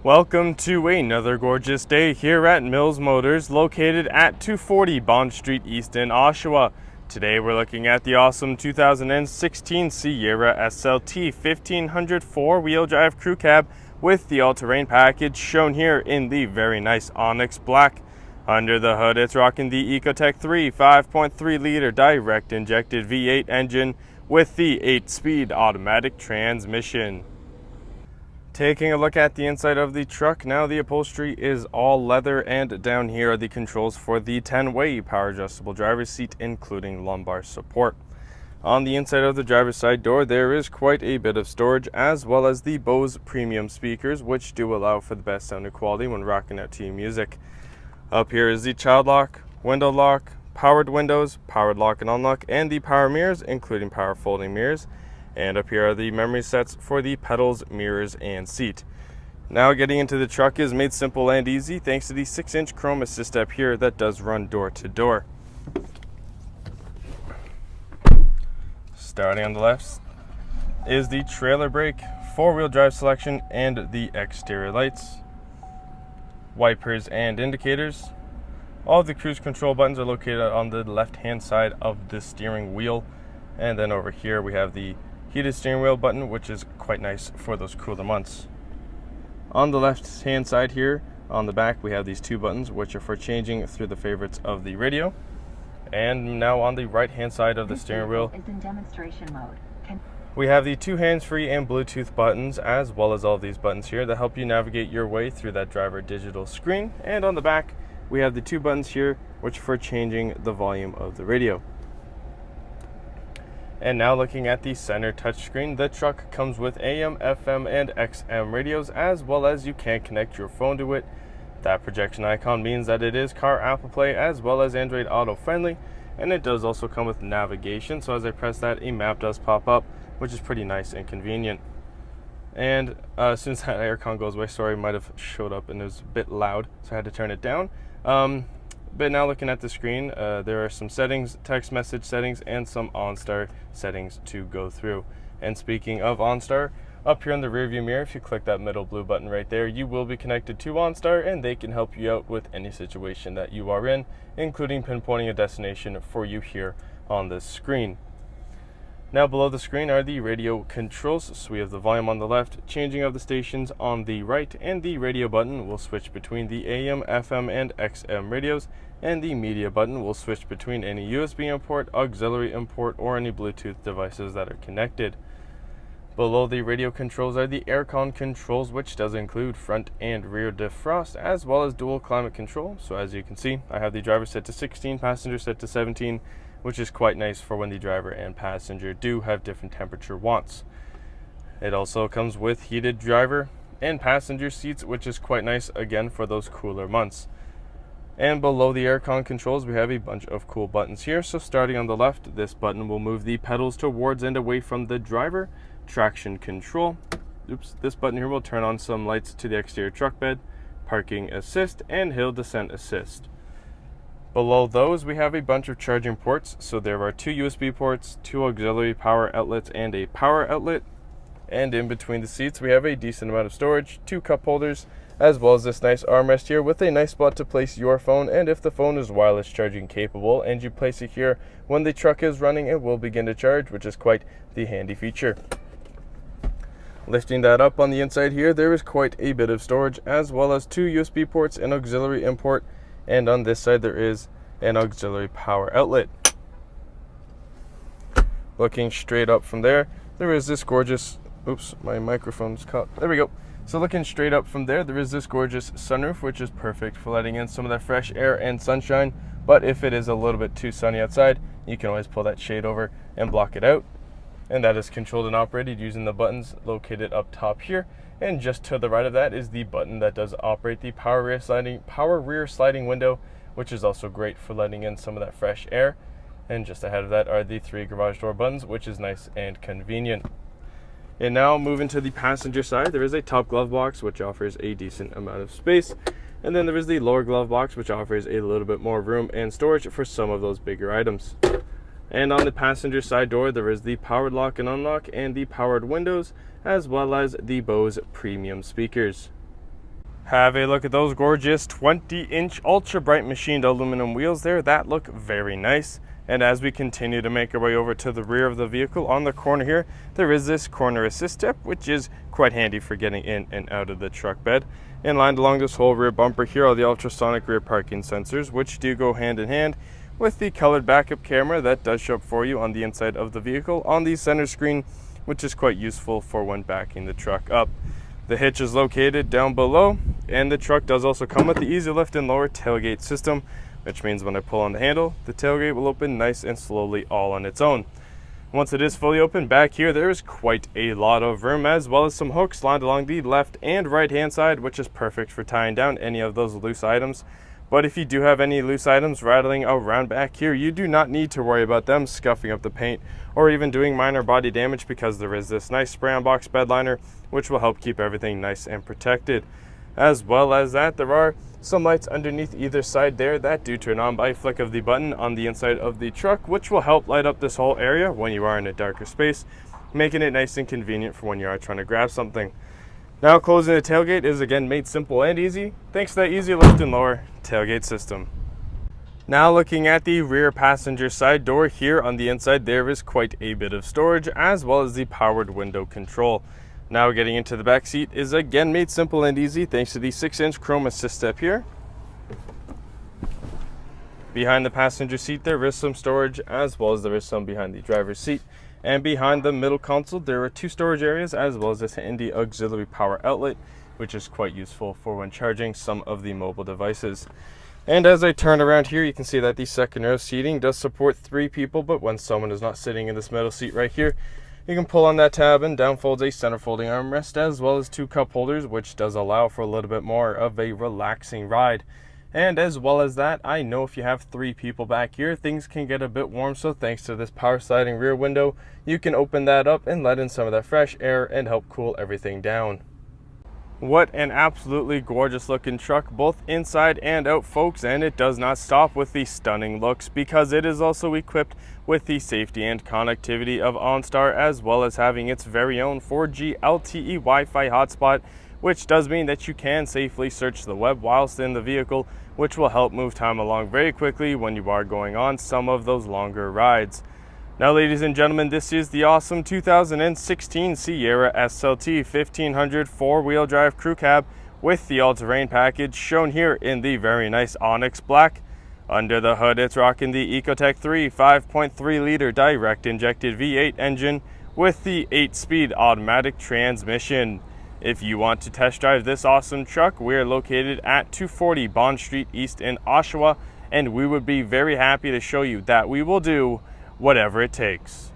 Welcome to another gorgeous day here at Mills Motors, located at 240 Bond Street East in Oshawa. Today we're looking at the awesome 2016 Sierra SLT 1500 four-wheel drive crew cab with the all-terrain package shown here in the very nice onyx black. Under the hood, it's rocking the Ecotec 3 5.3 liter direct injected V8 engine with the 8-speed automatic transmission. Taking a look at the inside of the truck, now the upholstery is all leather, and down here are the controls for the 10-way power adjustable driver's seat, including lumbar support. On the inside of the driver's side door, there is quite a bit of storage, as well as the Bose premium speakers, which do allow for the best sound quality when rocking out to your music. Up here is the child lock, window lock, powered windows, powered lock and unlock, and the power mirrors, including power folding mirrors. And up here are the memory sets for the pedals, mirrors, and seat. Now getting into the truck is made simple and easy thanks to the 6-inch chrome assist up here that does run door to door. Starting on the left is the trailer brake, 4-wheel drive selection, and the exterior lights, wipers and indicators. All of the cruise control buttons are located on the left hand side of the steering wheel. And then over here we have the heated steering wheel button, which is quite nice for those cooler months. On the left hand side here on the back, we have these two buttons, which are for changing through the favorites of the radio. And now on the right hand side of the steering wheel is in demonstration mode. We have the two hands-free and Bluetooth buttons, as well as all these buttons here that help you navigate your way through that driver digital screen. And on the back we have the two buttons here, which are for changing the volume of the radio. And now looking at the center touchscreen, the truck comes with AM, FM, and XM radios, as well as you can connect your phone to it. That projection icon means that it is Car Apple Play as well as Android Auto friendly, and it does also come with navigation, so as I press that, a map does pop up, which is pretty nice and convenient. And as soon as that aircon goes away, sorry, might have showed up and it was a bit loud, so I had to turn it down. But now looking at the screen, there are some settings, text message settings, and some OnStar settings to go through. And speaking of OnStar, up here in the rearview mirror, if you click that middle blue button right there, you will be connected to OnStar, and they can help you out with any situation that you are in, including pinpointing a destination for you here on this screen. Now below the screen are the radio controls, so we have the volume on the left, changing of the stations on the right, and the radio button will switch between the AM, FM, and XM radios, and the media button will switch between any USB import, auxiliary import, or any Bluetooth devices that are connected. Below the radio controls are the aircon controls, which does include front and rear defrost, as well as dual climate control. So as you can see, I have the driver set to 16, passenger set to 17, which is quite nice for when the driver and passenger do have different temperature wants. It also comes with heated driver and passenger seats, which is quite nice again for those cooler months. And below the aircon controls, we have a bunch of cool buttons here. So starting on the left, this button will move the pedals towards and away from the driver. Traction control. This button here will turn on some lights to the exterior truck bed, parking assist, and hill descent assist. Below those, we have a bunch of charging ports. So there are two USB ports, two auxiliary power outlets, and a power outlet. And in between the seats, we have a decent amount of storage, two cup holders, as well as this nice armrest here with a nice spot to place your phone. And if the phone is wireless charging capable and you place it here when the truck is running, it will begin to charge, which is quite the handy feature. Lifting that up on the inside here, there is quite a bit of storage, as well as two USB ports, an auxiliary import, and on this side there is an auxiliary power outlet. Looking straight up from there is this gorgeous, my microphone's caught, there we go. So looking straight up from there is this gorgeous sunroof, which is perfect for letting in some of that fresh air and sunshine, but if it is a little bit too sunny outside, you can always pull that shade over and block it out. And that is controlled and operated using the buttons located up top here. And just to the right of that is the button that does operate the power rear sliding window, which is also great for letting in some of that fresh air. And just ahead of that are the three garage door buttons, which is nice and convenient. And now moving to the passenger side, there is a top glove box, which offers a decent amount of space. And then there is the lower glove box, which offers a little bit more room and storage for some of those bigger items. And on the passenger side door, there is the powered lock and unlock and the powered windows, as well as the Bose premium speakers. Have a look at those gorgeous 20-inch ultra bright machined aluminum wheels there that look very nice. And as we continue to make our way over to the rear of the vehicle, on the corner here, there is this corner assist step, which is quite handy for getting in and out of the truck bed. And lined along this whole rear bumper here are the ultrasonic rear parking sensors, which do go hand in hand with the colored backup camera that does show up for you on the inside of the vehicle on the center screen, which is quite useful for when backing the truck up. The hitch is located down below, and the truck does also come with the easy lift and lower tailgate system, which means when I pull on the handle, the tailgate will open nice and slowly all on its own. Once it is fully open, back here there is quite a lot of room, as well as some hooks lined along the left and right hand side, which is perfect for tying down any of those loose items. But if you do have any loose items rattling around back here, you do not need to worry about them scuffing up the paint or even doing minor body damage, because there is this nice spray on box bed liner, which will help keep everything nice and protected. As well as that, there are some lights underneath either side there that do turn on by flick of the button on the inside of the truck, which will help light up this whole area when you are in a darker space, making it nice and convenient for when you are trying to grab something. Now, closing the tailgate is again made simple and easy thanks to that easy lift and lower tailgate system. Now, looking at the rear passenger side door here on the inside, there is quite a bit of storage, as well as the powered window control. Now, getting into the back seat is again made simple and easy thanks to the 6-inch chrome assist step here. Behind the passenger seat there is some storage, as well as there is some behind the driver's seat. And behind the middle console there are 2 storage areas, as well as this handy auxiliary power outlet, which is quite useful for when charging some of the mobile devices. And as I turn around here, you can see that the second row seating does support 3 people, but when someone is not sitting in this middle seat right here, you can pull on that tab and down folds a center folding armrest, as well as 2 cup holders, which does allow for a little bit more of a relaxing ride. And as well as that, I know if you have 3 people back here, things can get a bit warm, so thanks to this power sliding rear window, you can open that up and let in some of that fresh air and help cool everything down. What an absolutely gorgeous looking truck, both inside and out, folks, and it does not stop with the stunning looks, because it is also equipped with the safety and connectivity of OnStar, as well as having its very own 4G LTE Wi-Fi hotspot, which does mean that you can safely search the web whilst in the vehicle, which will help move time along very quickly when you are going on some of those longer rides. Now, ladies and gentlemen, this is the awesome 2016 Sierra SLT 1500 4-wheel drive crew cab with the all-terrain package, shown here in the very nice onyx black. Under the hood, it's rocking the Ecotec 3 5.3-liter direct injected V8 engine with the 8-speed automatic transmission. If you want to test drive this awesome truck, we're located at 240 Bond Street East in Oshawa, and we would be very happy to show you that we will do whatever it takes.